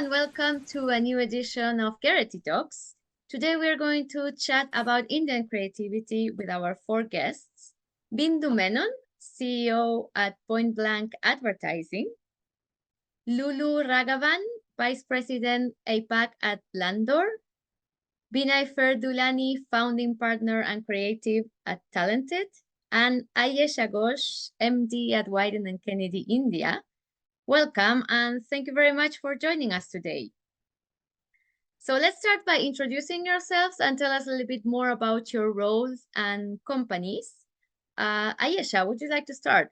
and welcome to a new edition of Gerety Talks. Today we are going to chat about Indian creativity with our four guests. Bindu Menon, CEO at PointBlank Advertising. Lulu Raghavan, Vice President APAC at Landor. Binaifer Dulani, founding partner and creative at Talented. And Ayesha Ghosh, MD at Wieden and Kennedy, India. Welcome and thank you very much for joining us today. So let's start by introducing yourselves and tell us a little bit more about your roles and companies. Ayesha, would you like to start?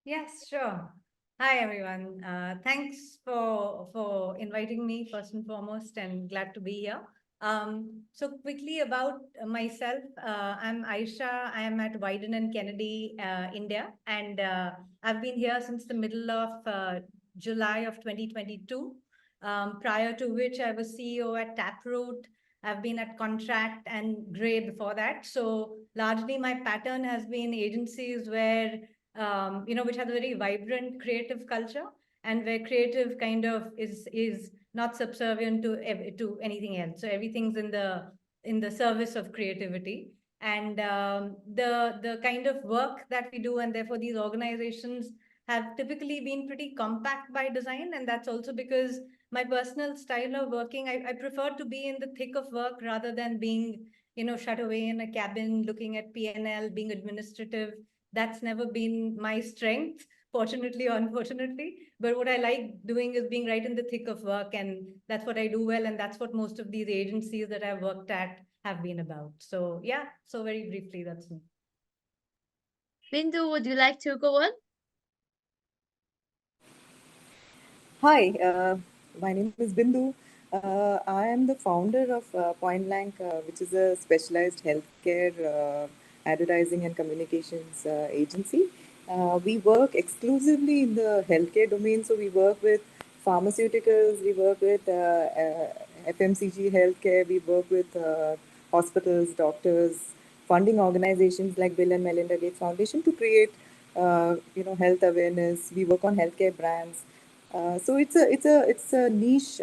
Yes, sure. Hi, everyone. Thanks for inviting me, first and foremost, and glad to be here. So quickly about myself, I'm Ayesha. I am at Wieden and Kennedy, India, and I've been here since the middle of July of 2022. Prior to which I was CEO at Taproot. I've been at Contract and Gray before that. So largely my pattern has been agencies where which has a very vibrant creative culture and where creative kind of is not subservient to anything else. So everything's in the service of creativity. And the kind of work that we do, and therefore these organizations have typically been pretty compact by design. And that's also because my personal style of working, I prefer to be in the thick of work rather than being, shut away in a cabin, looking at P&L, being administrative. That's never been my strength, fortunately or unfortunately. But what I like doing is being right in the thick of work, and that's what I do well, and that's what most of these agencies that I've worked at have been about. So yeah, so very briefly, that's me. Bindu, would you like to go on? Hi, my name is Bindu. I am the founder of PointBlank, which is a specialized healthcare advertising and communications agency. We work exclusively in the healthcare domain, so we work with pharmaceuticals, we work with FMCG healthcare, we work with hospitals, doctors, funding organizations like Bill and Melinda Gates Foundation to create, health awareness. We work on healthcare brands. So it's a niche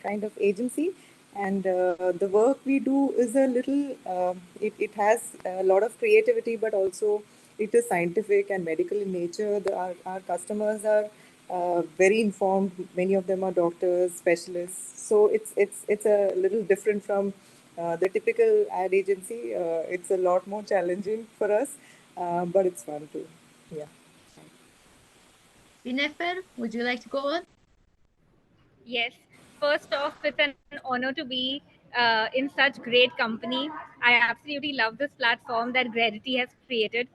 kind of agency, and the work we do is a little. It has a lot of creativity, but also it is scientific and medical in nature. Our customers are very informed. Many of them are doctors, specialists. So it's a little different from the typical ad agency. It's a lot more challenging for us, but it's fun too. Yeah. Binaifer, would you like to go on? Yes. First off, it's an honor to be in such great company. I absolutely love this platform that Gerety has created.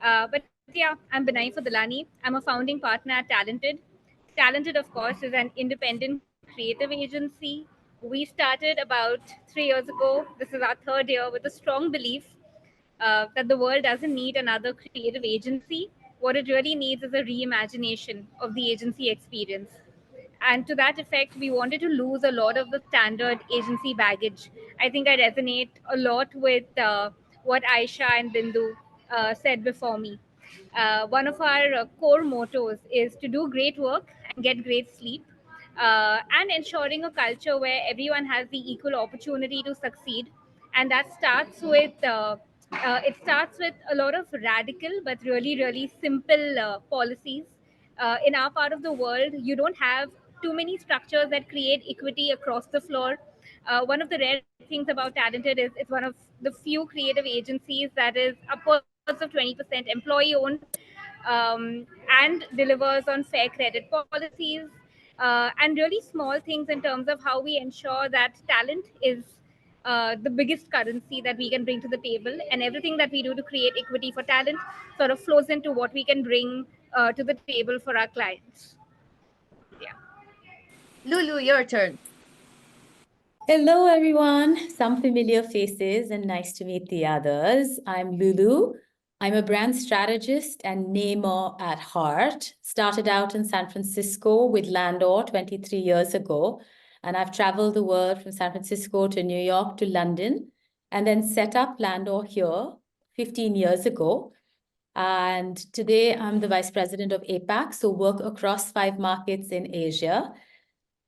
But yeah, I'm Binaifer Dulani. I'm a founding partner at Talented. Talented, of course, is an independent creative agency. We started about 3 years ago. This is our third year with a strong belief that the world doesn't need another creative agency. What it really needs is a reimagination of the agency experience. And to that effect, we wanted to lose a lot of the standard agency baggage. I think I resonate a lot with what Aisha and Bindu said before me. One of our core mottos is to do great work and get great sleep, and ensuring a culture where everyone has the equal opportunity to succeed. And that starts with it starts with a lot of radical but really really simple policies. In our part of the world, you don't have too many structures that create equity across the floor. One of the rare things about Talented is it's one of the few creative agencies that is upwards of 20% employee owned, and delivers on fair credit policies, and really small things in terms of how we ensure that talent is the biggest currency that we can bring to the table, and everything that we do to create equity for talent sort of flows into what we can bring to the table for our clients. Yeah. Lulu, your turn. Hello, everyone. Some familiar faces and nice to meet the others. I'm Lulu. I'm a brand strategist and namer at heart. Started out in San Francisco with Landor 23 years ago. And I've traveled the world from San Francisco to New York to London, and then set up Landor here 15 years ago. And today I'm the vice president of APAC, so work across 5 markets in Asia.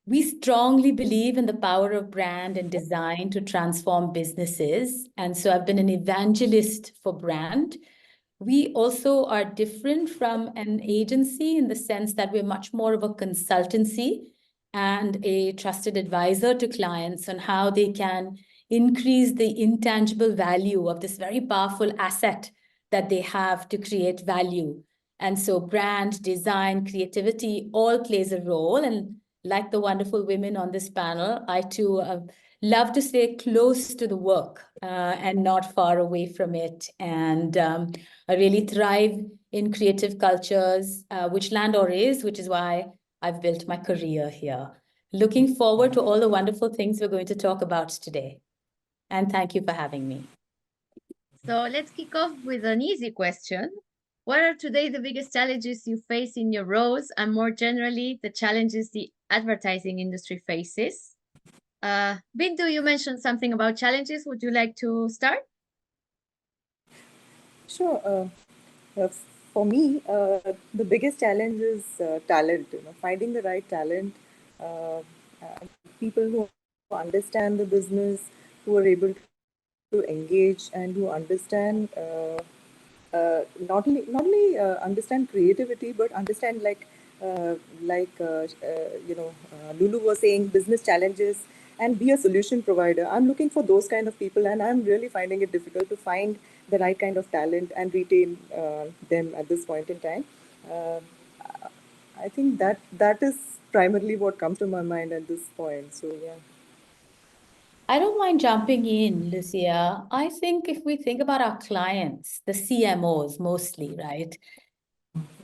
We strongly believe in the power of brand and design to transform businesses. And so I've been an evangelist for brand. We also are different from an agency in the sense that we're much more of a consultancy and a trusted advisor to clients on how they can increase the intangible value of this very powerful asset that they have to create value. And so brand, design, creativity all plays a role. And like the wonderful women on this panel, I too love to stay close to the work and not far away from it. And I really thrive in creative cultures, which Landor is, which is why I've built my career here. Looking forward to all the wonderful things we're going to talk about today. And thank you for having me. So let's kick off with an easy question. What are today the biggest challenges you face in your roles, and more generally, the challenges the advertising industry faces? Bindu, you mentioned something about challenges. Would you like to start? Sure. For me, the biggest challenge is talent. Finding the right talent, people who understand the business, who are able to engage, and who understand not only understand creativity, but understand Lulu was saying, business challenges, and be a solution provider. I'm looking for those kind of people, and I'm really finding it difficult to find the right kind of talent and retain them at this point in time. I think that is primarily what comes to my mind at this point. So yeah. I don't mind jumping in, Lucia. I think if we think about our clients, the CMOs mostly, right?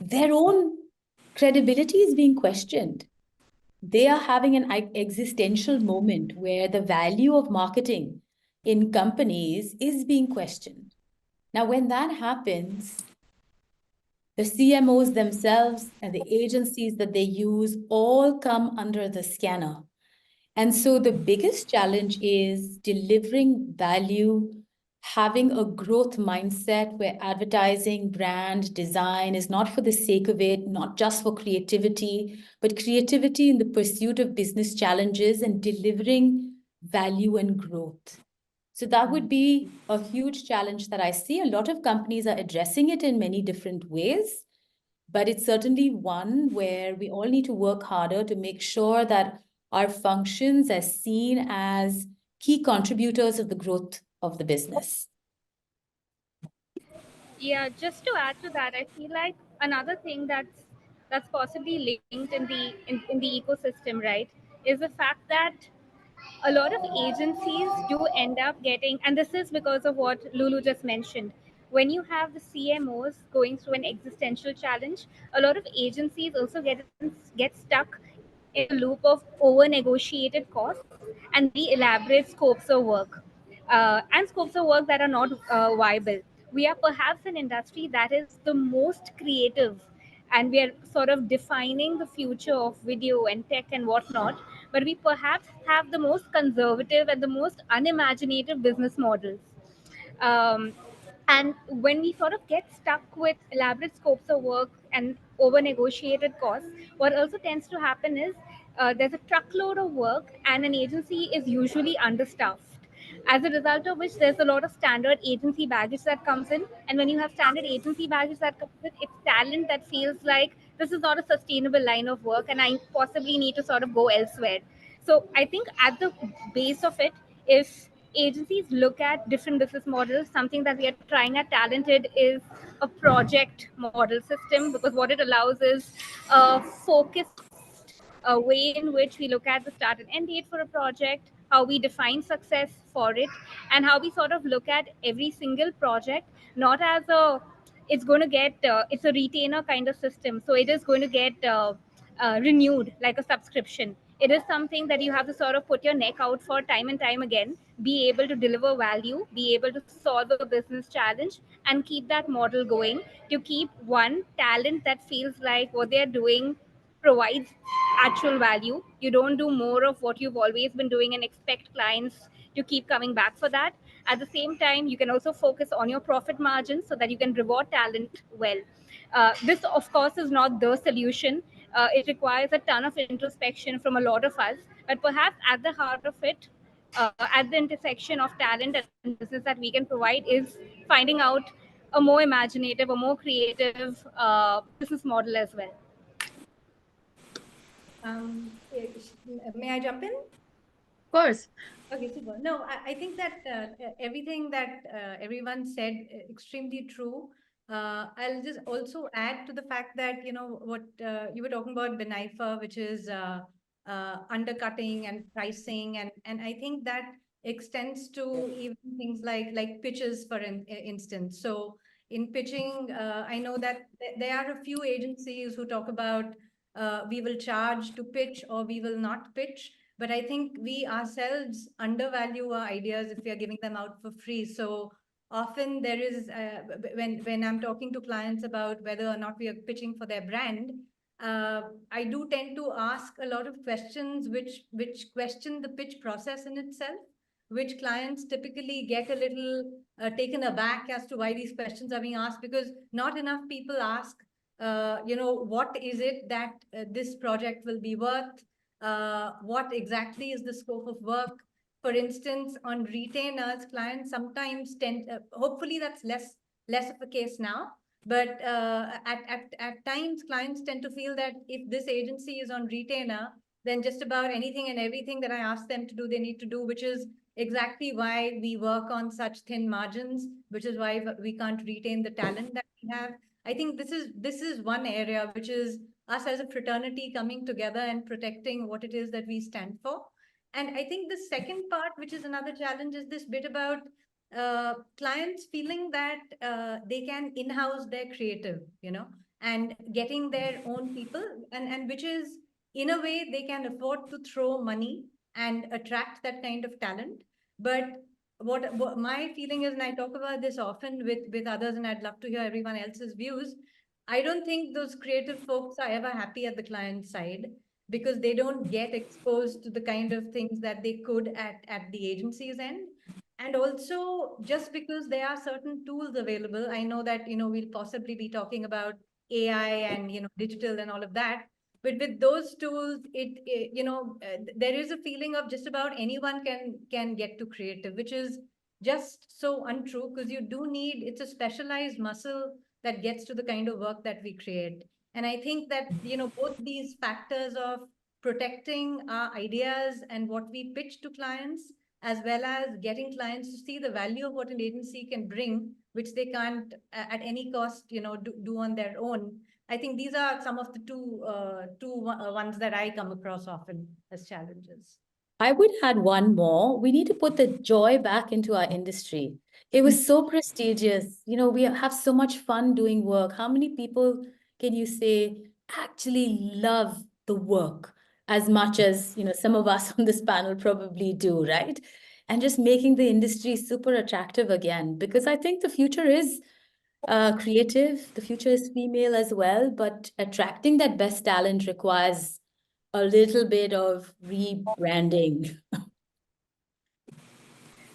Their own credibility is being questioned. They are having an existential moment where the value of marketing in companies is being questioned. Now, when that happens, the CMOs themselves and the agencies that they use all come under the scanner. And so the biggest challenge is delivering value, having a growth mindset where advertising, brand, design is not for the sake of it, not just for creativity, but creativity in the pursuit of business challenges and delivering value and growth. So that would be a huge challenge that I see. A lot of companies are addressing it in many different ways, but it's certainly one where we all need to work harder to make sure that our functions are seen as key contributors of the growth of the business. Yeah, just to add to that, I feel like another thing that's possibly linked in the ecosystem, right, is the fact that a lot of agencies do end up getting, and this is because of what Lulu just mentioned. When you have the CMOs going through an existential challenge, a lot of agencies also get stuck in a loop of over negotiated costs and very elaborate scopes of work, and scopes of work that are not viable. We are perhaps an industry that is the most creative, and we are sort of defining the future of video and tech and whatnot, but we perhaps have the most conservative and the most unimaginative business models. Um, and when we sort of get stuck with elaborate scopes of work and over negotiated costs, what also tends to happen is there's a truckload of work, and an agency is usually understaffed. As a result of which, there's a lot of standard agency baggage that comes in. And when you have standard agency baggage that comes in, it's talent that feels like this is not a sustainable line of work and I possibly need to sort of go elsewhere. So I think at the base of it, if agencies look at different business models, something that we are trying at Talented is a project model system, because what it allows is a focused way in which we look at the start and end date for a project, how we define success for it, and how we sort of look at every single project not as a it's going to get it's a retainer kind of system, so it is going to get renewed like a subscription. It is something that you have to sort of put your neck out for time and time again, be able to deliver value, be able to solve a business challenge, and keep that model going, to keep one talent that feels like what they're doing provides actual value. You don't do more of what you've always been doing and expect clients to keep coming back for that. At the same time, you can also focus on your profit margins so that you can reward talent well. This, of course, is not the solution. It requires a ton of introspection from a lot of us. But perhaps at the heart of it, at the intersection of talent and business that we can provide, is finding out a more imaginative, a more creative business model as well. May I jump in? Of course. Okay, super. No, I think that everything that everyone said extremely true. I'll just also add to the fact that, you know, what you were talking about Binaifer, which is undercutting and pricing, and I think that extends to even things like pitches, for instance. So in pitching, I know that there are a few agencies who talk about we will charge to pitch or we will not pitch, but I think we ourselves undervalue our ideas if we are giving them out for free. So often there is when I'm talking to clients about whether or not we are pitching for their brand, I do tend to ask a lot of questions which question the pitch process in itself, which clients typically get a little taken aback as to why these questions are being asked, because not enough people ask, you know, what is it that this project will be worth? What exactly is the scope of work? For instance, on retainers, clients sometimes tend, hopefully that's less of a case now, but at times clients tend to feel that if this agency is on retainer, then just about anything and everything that I ask them to do, they need to do, which is exactly why we work on such thin margins, which is why we can't retain the talent that we have. I think this is one area which is us as a fraternity coming together and protecting what it is that we stand for. And I think the second part, which is another challenge, is this bit about clients feeling that they can in-house their creative, you know, and getting their own people, and which is, in a way, they can afford to throw money and attract that kind of talent. But what my feeling is, and I talk about this often with others, and I'd love to hear everyone else's views, I don't think those creative folks are ever happy at the client side, because they don't get exposed to the kind of things that they could at the agency's end. And also, just because there are certain tools available, I know that, you know, we'll possibly be talking about AI and, you know, digital and all of that. But with those tools, you know, there is a feeling of just about anyone can get to creative, which is just so untrue, because you do need, it's a specialized muscle that gets to the kind of work that we create. And I think that, you know, both these factors of protecting our ideas and what we pitch to clients, as well as getting clients to see the value of what an agency can bring, which they can't at any cost, you know, do on their own. I think these are some of the two ones that I come across often as challenges. I would add one more. We need to put the joy back into our industry. It was so prestigious. You know, we have so much fun doing work. How many people can you say actually love the work as much as, you know, some of us on this panel probably do, right? And just making the industry super attractive again, because I think the future is creative, the future is female as well, but attracting that best talent requires a little bit of rebranding.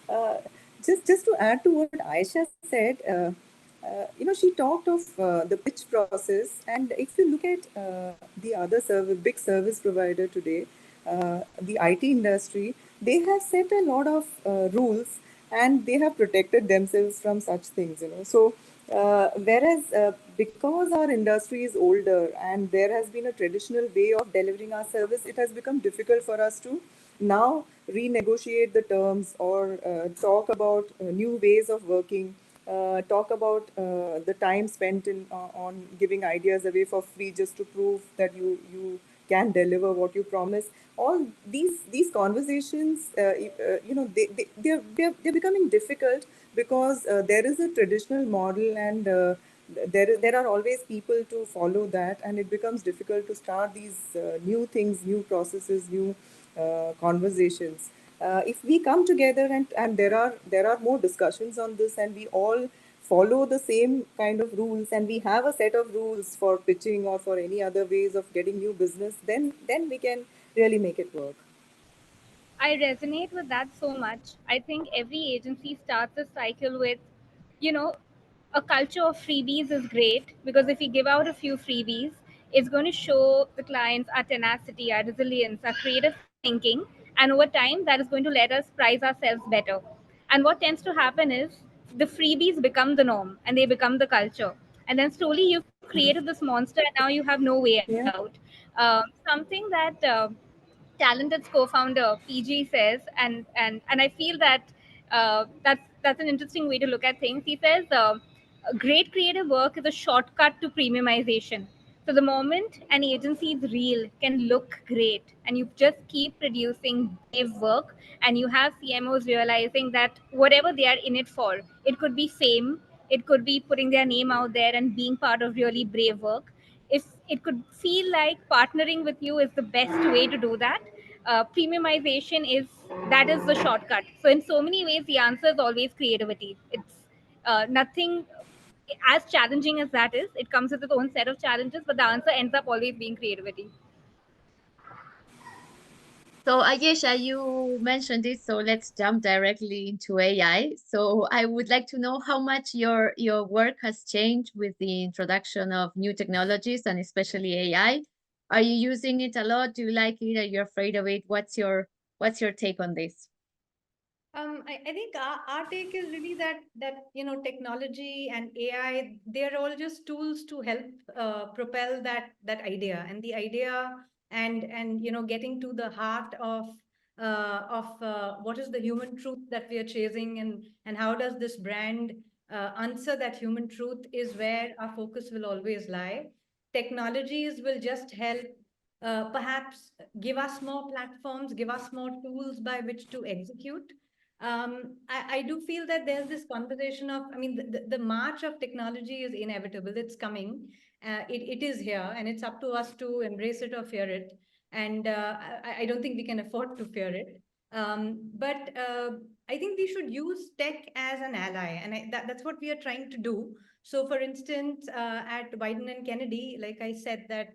Uh, just to add to what Ayesha said, you know, she talked of the pitch process, and if you look at the other big service provider today, the IT industry, they have set a lot of rules, and they have protected themselves from such things, you know. So whereas because our industry is older and there has been a traditional way of delivering our service, it has become difficult for us to now renegotiate the terms or talk about new ways of working, talk about the time spent on giving ideas away for free just to prove that you can deliver what you promise. All these conversations, you know, they're becoming difficult because there is a traditional model, and there are always people to follow that, and it becomes difficult to start these new things, new processes, new conversations. If we come together, and there are more discussions on this, and we all follow the same kind of rules, and we have a set of rules for pitching or for any other ways of getting new business, then we can really make it work. I resonate with that so much. I think every agency starts a cycle with, you know, a culture of freebies is great, because if you give out a few freebies, It's going to show the clients our tenacity, our resilience, our creative thinking, and over time, that is going to let us price ourselves better. And what tends to happen is the freebies become the norm and they become the culture. And then slowly you've created this monster and now you have no way out. Yeah. Something that Talented's co-founder PG says, and I feel that that's an interesting way to look at things. He says, great creative work is a shortcut to premiumization. So the moment an agency's reel can look great, and you just keep producing brave work, and you have CMOs realizing that whatever they are in it for, it could be fame, it could be putting their name out there and being part of really brave work. If it could feel like partnering with you is the best way to do that, premiumization is the shortcut. So in so many ways, the answer is always creativity. It's nothing as challenging as that is. It comes with its own set of challenges, but the answer ends up always being creativity. So Ayesha, you mentioned it, so let's jump directly into AI. So I would like to know how much your work has changed with the introduction of new technologies and especially AI. Are you using it a lot? Do you like it? Are you afraid of it? What's your take on this? I think our take is really that technology and AI, they're all just tools to help propel that idea, and the idea, and getting to the heart of what is the human truth that we are chasing, and how does this brand answer that human truth, is where our focus will always lie. Technologies will just help, perhaps give us more platforms, give us more tools by which to execute. I do feel that there's this conversation of, I mean, the march of technology is inevitable. It's coming. It is here, and it's up to us to embrace it or fear it. And I don't think we can afford to fear it. But I think we should use tech as an ally, and that's what we are trying to do. So, for instance, at Wieden and Kennedy, like I said, that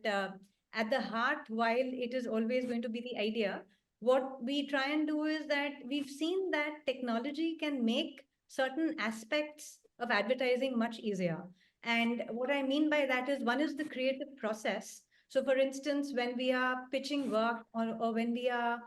at the heart, while it is always going to be the idea, what we try and do is that we've seen that technology can make certain aspects of advertising much easier. And what I mean by that is, one is the creative process. So, for instance, when we are pitching work, or when we are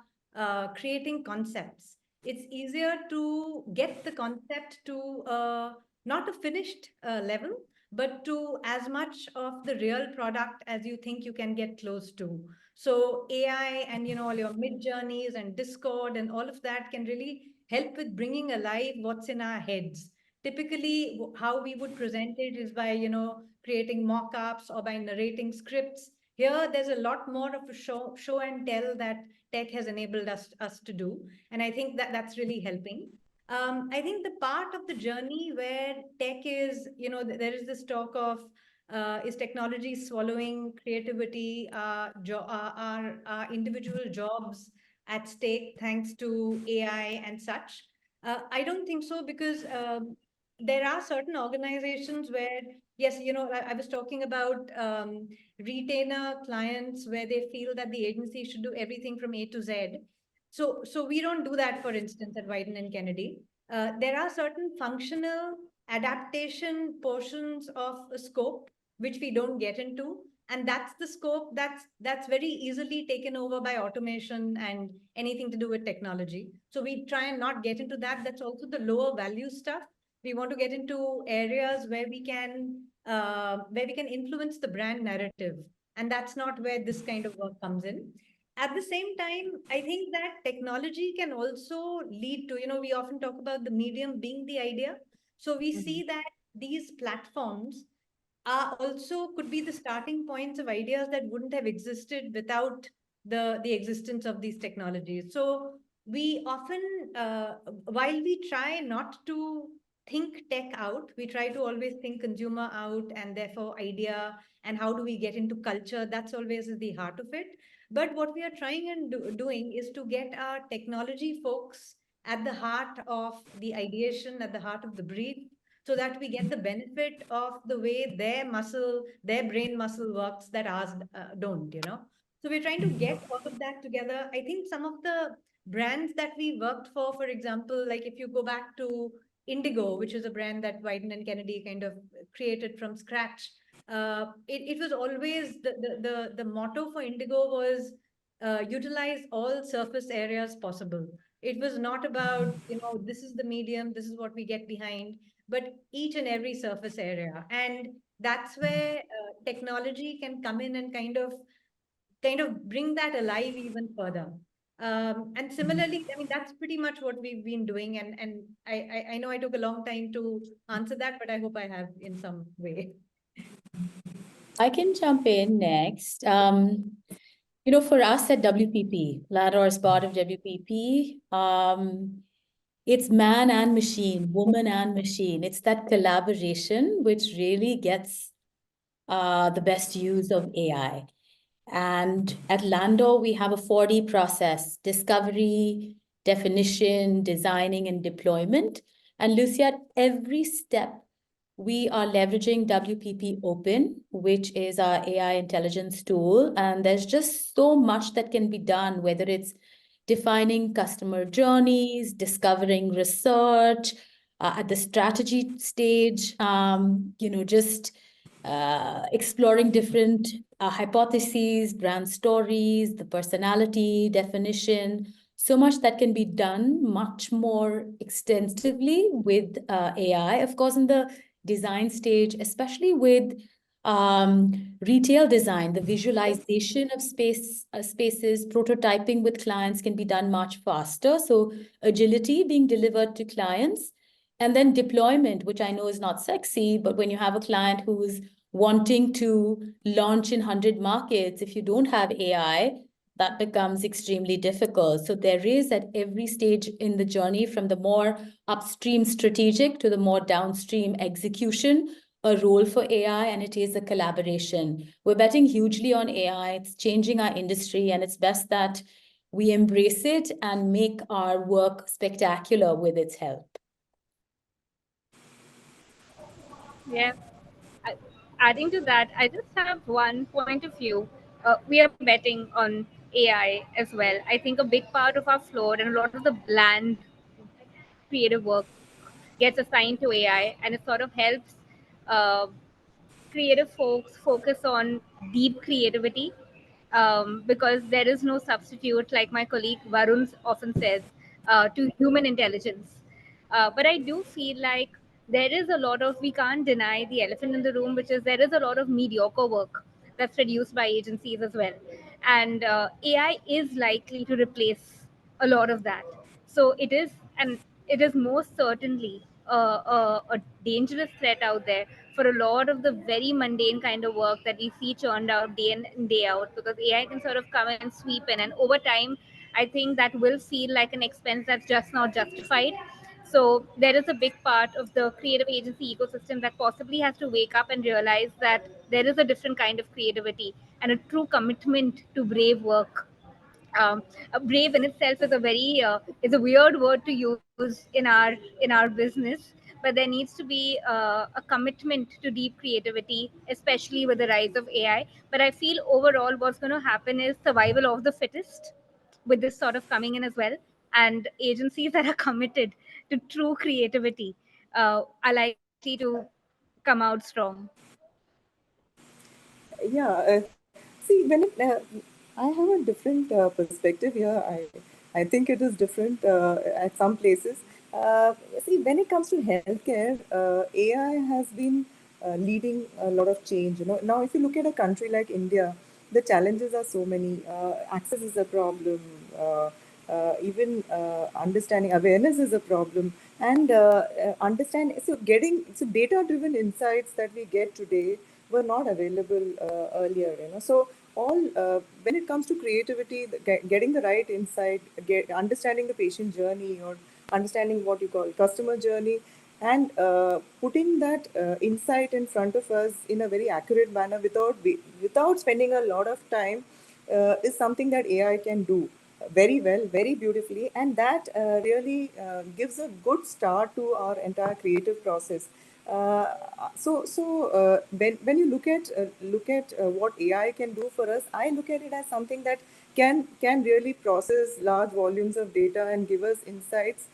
creating concepts, it's easier to get the concept to not a finished level, but to as much of the real product as you think you can get close to. So AI and all your mid journeys and Discord and all of that can really help with bringing alive what's in our heads. Typically, how we would present it is by creating mock-ups or by narrating scripts. Here, there's a lot more of a show and tell that tech has enabled us to do, and I think that that's really helping. I think the part of the journey where tech is, there is this talk of, is technology swallowing creativity, our individual jobs at stake thanks to AI and such? I don't think so, because there are certain organizations where, yes, I was talking about retainer clients where they feel that the agency should do everything from A to Z. So we don't do that, for instance, at Wieden and Kennedy. There are certain functional adaptation portions of a scope which we don't get into, and that's the scope that's very easily taken over by automation and anything to do with technology. So we try and not get into that. That's also the lower value stuff. We want to get into areas where we can influence the brand narrative, and that's not where this kind of work comes in. At the same time, I think that technology can also lead to, we often talk about the medium being the idea. So we see that these platforms are also could be the starting points of ideas that wouldn't have existed without the existence of these technologies. So we often, while we try not to think tech out, we try to always think consumer out, and therefore idea, and how do we get into culture. That's always at the heart of it. But what we are trying and doing is to get our technology folks at the heart of the ideation, at the heart of the brief, so that we get the benefit of the way their brain muscle works that ours don't. So we're trying to get all of that together. I think some of the brands that we worked for example, like if you go back to Indigo, which is a brand that Wieden and Kennedy kind of created from scratch, it was always the motto for Indigo was utilize all surface areas possible. It was not about, this is the medium, this is what we get behind, but each and every surface area. And that's where technology can come in and kind of bring that alive even further. And similarly, I mean, that's pretty much what we've been doing. And I know I took a long time to answer that, but I hope I have in some way. I can jump in next. For us at WPP, Landor is part of WPP. It's man and machine, woman and machine. It's that collaboration which really gets the best use of AI. And at Landor, we have a 4D process: discovery, definition, designing, and deployment. And Lucy, at every step, we are leveraging WPP Open, which is our AI intelligence tool. And there's just so much that can be done, whether it's defining customer journeys, discovering research, at the strategy stage, just exploring different hypotheses, brand stories, the personality definition. So much that can be done much more extensively with AI. Of course, in the design stage, especially with retail design, the visualization of spaces, prototyping with clients can be done much faster. So agility being delivered to clients. And then deployment, which I know is not sexy, but when you have a client who's wanting to launch in 100 markets, if you don't have AI, that becomes extremely difficult. So there is at every stage in the journey, from the more upstream strategic to the more downstream execution, a role for AI, and it is a collaboration. We're betting hugely on AI. It's changing our industry, and it's best that we embrace it and make our work spectacular with its help. Yeah. I- Adding to that, I just have one point of view. We are betting on AI as well. I think a big part of our floor and a lot of the bland creative work gets assigned to AI, and it sort of helps uh, creative folks focus on deep creativity, because there is no substitute, like my colleague Varun often says, to human intelligence. But I do feel like there is a lot of, we can't deny the elephant in the room, which is there is a lot of mediocre work that's produced by agencies as well. And AI is likely to replace a lot of that. So it is, and it is most certainly a dangerous threat out there for a lot of the very mundane kind of work that we see churned out day in and day out, because AI can sort of come and sweep in. And over time, I think that will feel like an expense that's just not justified. So there is a big part of the creative agency ecosystem that possibly has to wake up and realize that there is a different kind of creativity and a true commitment to brave work. Brave in itself is a very is a weird word to use in our business, but there needs to be a commitment to deep creativity, especially with the rise of AI. But I feel overall what's going to happen is survival of the fittest, with this sort of coming in as well. And agencies that are committed to true creativity are likely to come out strong. Yeah, see, I have a different perspective here. I think it is different at some places. See, when it comes to healthcare, AI has been leading a lot of change. Now if you look at a country like India, the challenges are so many. Access is a problem. Even understanding awareness is a problem, and understand. So data-driven insights that we get today were not available earlier. So all when it comes to creativity, getting the right insight, understanding the patient journey, or understanding what you call customer journey, and putting that insight in front of us in a very accurate manner without spending a lot of time is something that AI can do very well, very beautifully, and that really gives a good start to our entire creative process. When you look at what AI can do for us, I look at it as something that can really process large volumes of data and give us insights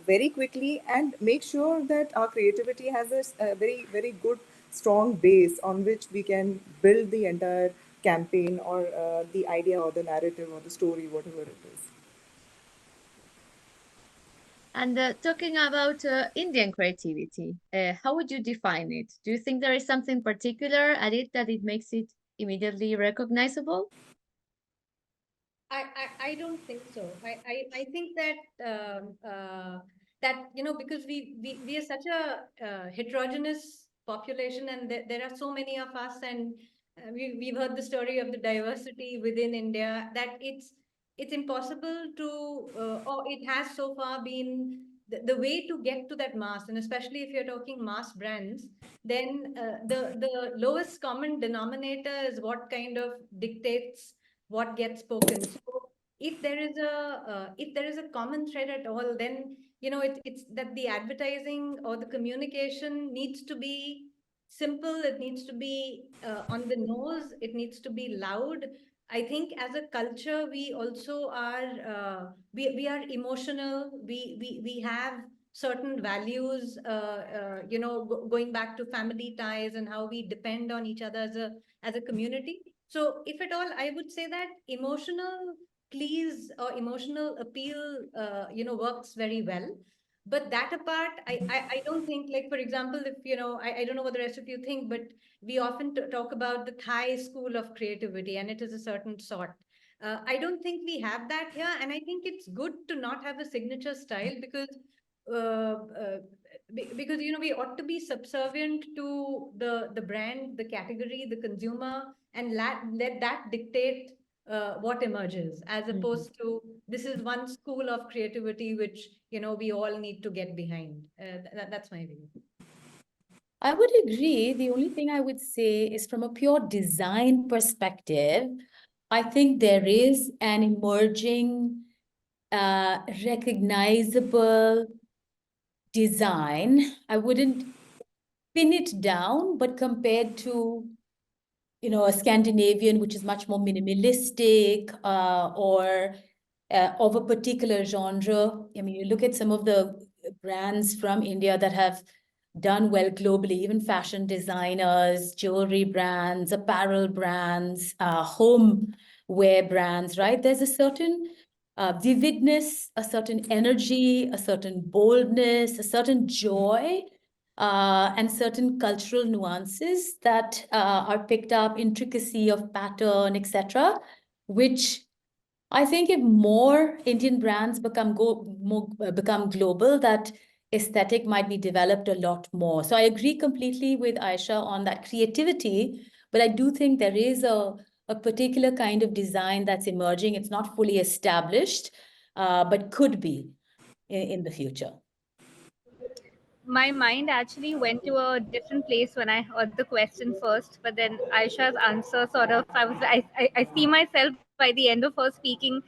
very quickly, and make sure that our creativity has a very very good strong base on which we can build the entire campaign or the idea or the narrative or the story, whatever it is. And talking about Indian creativity, how would you define it? Do you think there is something particular at it that it makes it immediately recognizable? I don't think so. I think that that because we are such a heterogeneous population, and there are so many of us, and we've heard the story of the diversity within India, that it's impossible to or it has so far been the way to get to that mass, and especially if you're talking mass brands, then the lowest common denominator is what kind of dictates what gets spoken. So if there is a common thread at all, then it's that the advertising or the communication needs to be simple. It needs to be on the nose. It needs to be loud. I think as a culture, we also are we are emotional. We have certain values. Going back to family ties and how we depend on each other as a community. So, if at all, I would say that emotional please or emotional appeal, works very well. But that apart, I don't think, like, for example, if, I don't know what the rest of you think, but we often talk about the Thai school of creativity, and it is a certain sort. I don't think we have that here. And I think it's good to not have a signature style because because we ought to be subservient to the brand, the category, the consumer, and let that dictate what emerges, as opposed to this is one school of creativity which we all need to get behind. That's my view. I would agree. The only thing I would say is from a pure design perspective, I think there is an emerging, recognizable design. I wouldn't pin it down, but compared to, a Scandinavian, which is much more minimalistic, or of a particular genre. I mean, you look at some of the brands from India that have done well globally, even fashion designers, jewelry brands, apparel brands, home wear brands, right? There's a certain vividness, a certain energy, a certain boldness, a certain joy, and certain cultural nuances that are picked up, intricacy of pattern, etc., which I think if more Indian brands become global, that aesthetic might be developed a lot more. So I agree completely with Ayesha on that creativity, but I do think there is a particular kind of design that's emerging. It's not fully established, but could be in the future. My mind actually went to a different place when I heard the question first, but then Aisha's answer sort of, I see myself by the end of her speaking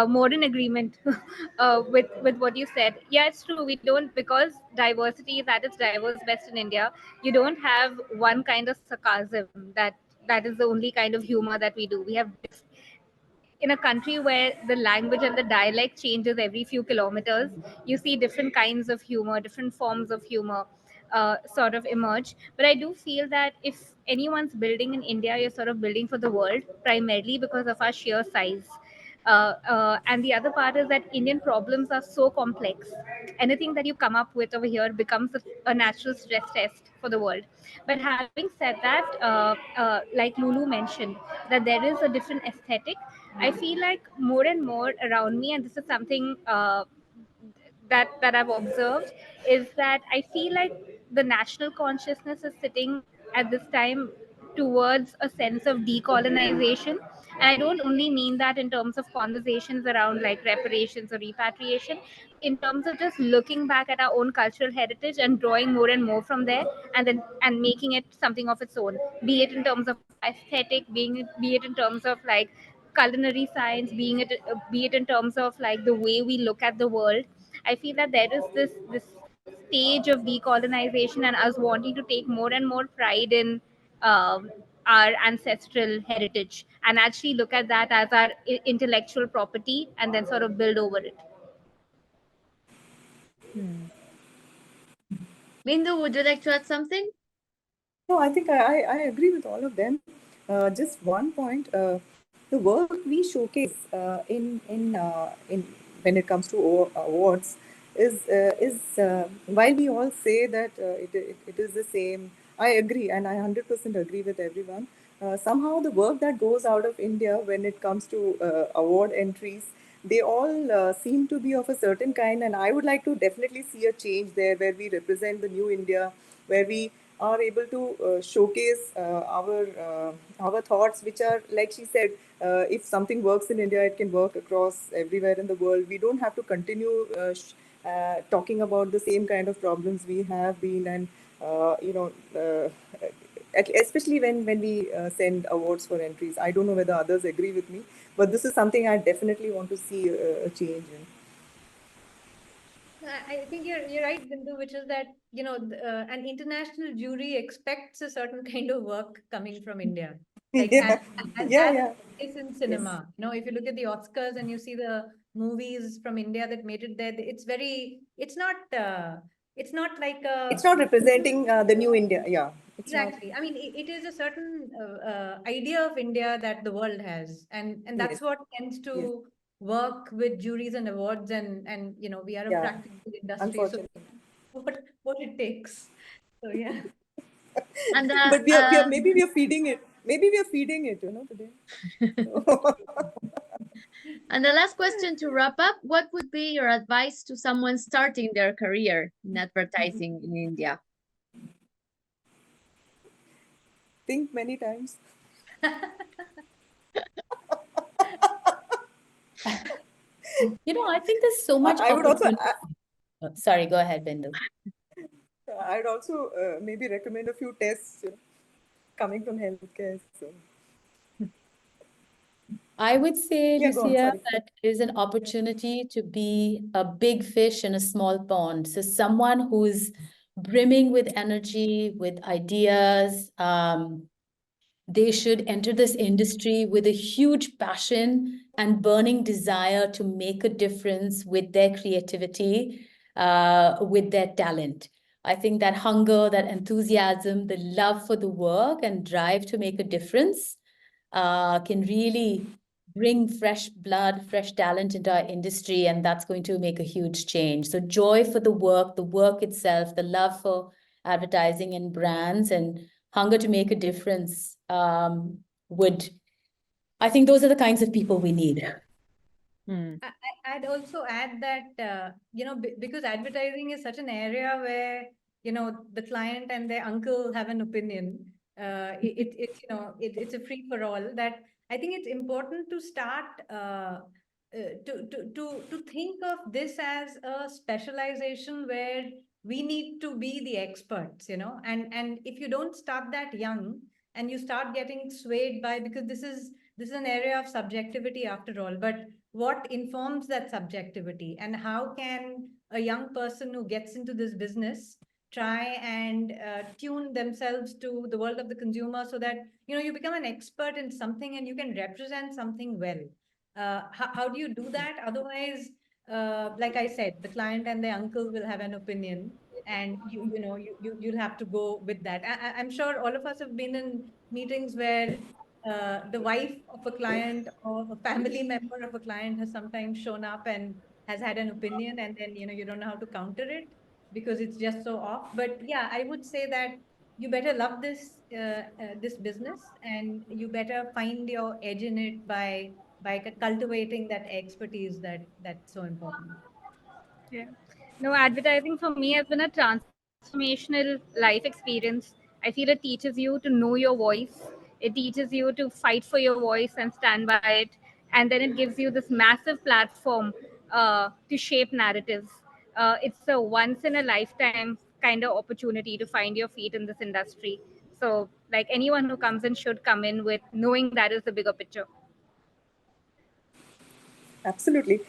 more in agreement with what you said. Yeah, it's true. We don't, because diversity is at its diverse best in India, you don't have one kind of sarcasm that is the only kind of humor that we do. We have in a country where the language and the dialect changes every few kilometers, you see different kinds of humor, different forms of humor sort of emerge. But I do feel that if anyone's building in India, you're sort of building for the world, primarily because of our sheer size. And the other part is that Indian problems are so complex. Anything that you come up with over here becomes a natural stress test for the world. But having said that, like Lulu mentioned, that there is a different aesthetic. I feel like more and more around me, and this is something that I've observed, is that I feel like the national consciousness is sitting at this time towards a sense of decolonization. And I don't only mean that in terms of conversations around like reparations or repatriation, in terms of just looking back at our own cultural heritage and drawing more and more from there, and making it something of its own, be it in terms of aesthetic, be it in terms of like culinary science, be it in terms of like the way we look at the world. I feel that there is this stage of decolonization and us wanting to take more and more pride in our ancestral heritage and actually look at that as our intellectual property and then sort of build over it. Bindu, would you like to add something? No, I think I agree with all of them. Just one point: the work we showcase in when it comes to awards is while we all say that it is the same. I agree, and I 100% agree with everyone. Somehow, the work that goes out of India when it comes to award entries, they all seem to be of a certain kind, and I would like to definitely see a change there, where we represent the new India, where we are able to showcase our thoughts, which are, like she said, if something works in India, it can work across everywhere in the world. We don't have to continue talking about the same kind of problems we have been, and especially when we send awards for entries. I don't know whether others agree with me, but this is something I definitely want to see a change in. I think you're right, Bindu, which is that an international jury expects a certain kind of work coming from India, like Yeah, yeah, as yeah. is in Yes. cinema. If you look at the Oscars and you see the movies from India that made it there, it's not like It's a not representing the new India. Yeah, it's not. exactly. I mean, it is a certain idea of India that the world has, and Yes, that's what tends yes, to work with juries and awards, and we are a yeah. practical industry, so Unfortunately, what it takes. So yeah. And but we are maybe we are feeding it. Maybe we are feeding it. Today. and the last question to wrap up, what would be your advice to someone starting their career in advertising in India? Think many times. I think there's so much I would also. opportunity. Sorry, go ahead, Bindu. I'd also maybe recommend a few tests coming from healthcare. So I would say, yeah, go on. Lucia, Sorry. that is an opportunity to be a big fish in a small pond. So someone who's brimming with energy, with ideas, they should enter this industry with a huge passion and burning desire to make a difference with their creativity, with their talent. I think that hunger, that enthusiasm, the love for the work and drive to make a difference can really bring fresh blood, fresh talent into our industry, and that's going to make a huge change. So joy for the work itself, the love for advertising and brands, and hunger to make a difference I think those are the kinds of people we need. I'd also add that because advertising is such an area where the client and their uncle have an opinion. It's a free for all. That I think it's important to start to think of this as a specialization where we need to be the experts. And if you don't start that young and you start getting swayed by, because this is an area of subjectivity after all, but what informs that subjectivity, and how can a young person who gets into this business try and tune themselves to the world of the consumer, so that you become an expert in something and you can represent something well. How do you do that? Otherwise, like I said, the client and the uncle will have an opinion, and you'll have to go with that. I'm sure all of us have been in meetings where the wife of a client or a family member of a client has sometimes shown up and has had an opinion, and then you don't know how to counter it because it's just so off. But yeah, I would say that you better love this business, and you better find your edge in it by cultivating that expertise that's so important. Yeah. No, advertising for me has been a transformational life experience. I feel it teaches you to know your voice. It teaches you to fight for your voice and stand by it. And then it gives you this massive platform to shape narratives. It's a once in a lifetime kind of opportunity to find your feet in this industry. So, like anyone who comes in should come in with knowing that is the bigger picture. Absolutely.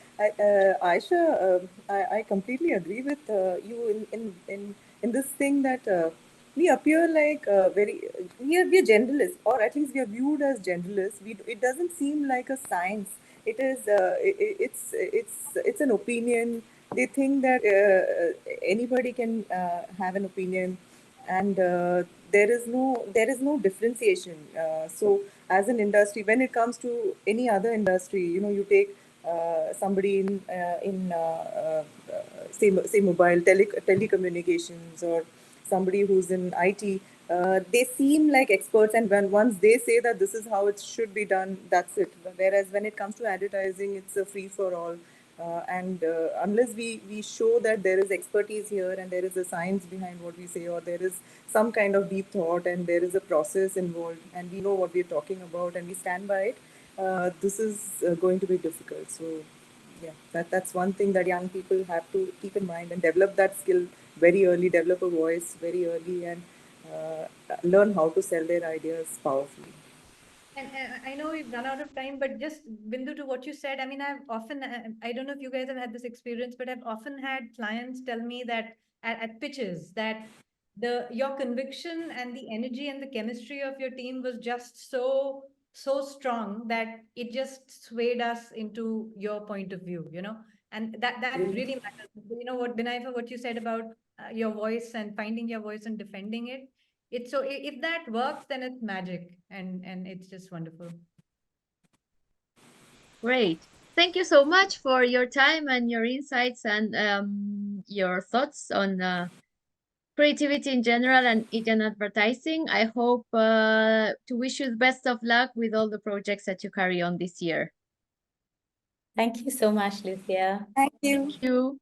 Ayesha, I completely agree with you in this thing that we appear like we are generalists, or at least we are viewed as generalists. It doesn't seem like a science. It is. It's an opinion. They think that anybody can have an opinion. and there is no differentiation. So as an industry, when it comes to any other industry, you take somebody say mobile telecommunications, or somebody who's in IT. They seem like experts, and once they say that this is how it should be done, that's it. Whereas when it comes to advertising, it's a free for all. And unless we show that there is expertise here, and there is a science behind what we say, or there is some kind of deep thought, and there is a process involved, and we know what we're talking about, and we stand by it, this is going to be difficult. So yeah, that's one thing that young people have to keep in mind, and develop that skill very early, develop a voice very early, and learn how to sell their ideas powerfully. And I know we've run out of time, but just Bindu, to what you said, I mean, I've often, I don't know if you guys have had this experience, but I've often had clients tell me that at pitches that your conviction and the energy and the chemistry of your team was just so strong that it just swayed us into your point of view, and that really matters. What, Binaifer, what you said about your voice and finding your voice and defending it. It's so if that works, then it's magic, and it's just wonderful. Great. Thank you so much for your time and your insights and your thoughts on creativity in general and Indian advertising. I hope to wish you the best of luck with all the projects that you carry on this year. Thank you so much, Lucia. Thank you. Thank you.